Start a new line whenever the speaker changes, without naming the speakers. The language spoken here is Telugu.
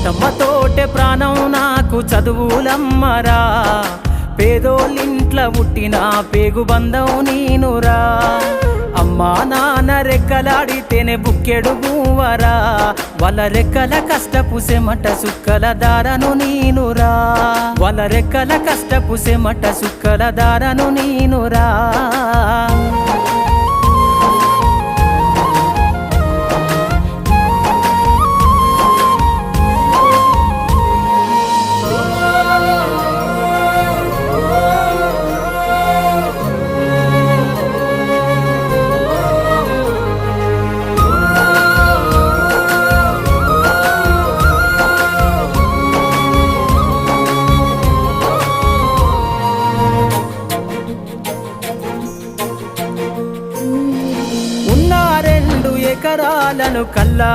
చమ్మతోటే ప్రాణం నాకు చదువులమ్మరా, పేదోళ్ళింట్ల పుట్టిన పేగు బంధం నేనురా. అమ్మా నాన్న రెక్కలాడితేనే బుక్కెడు బూవరా, వాళ్ళ రెక్కల కష్టపు సెమట సుక్కల దారను నేనురా, వాళ్ళ రెక్కల కష్టపు సెమట సుక్కల దారను నేనురా. ఉన్న 2 ఎకరాలను కల్లా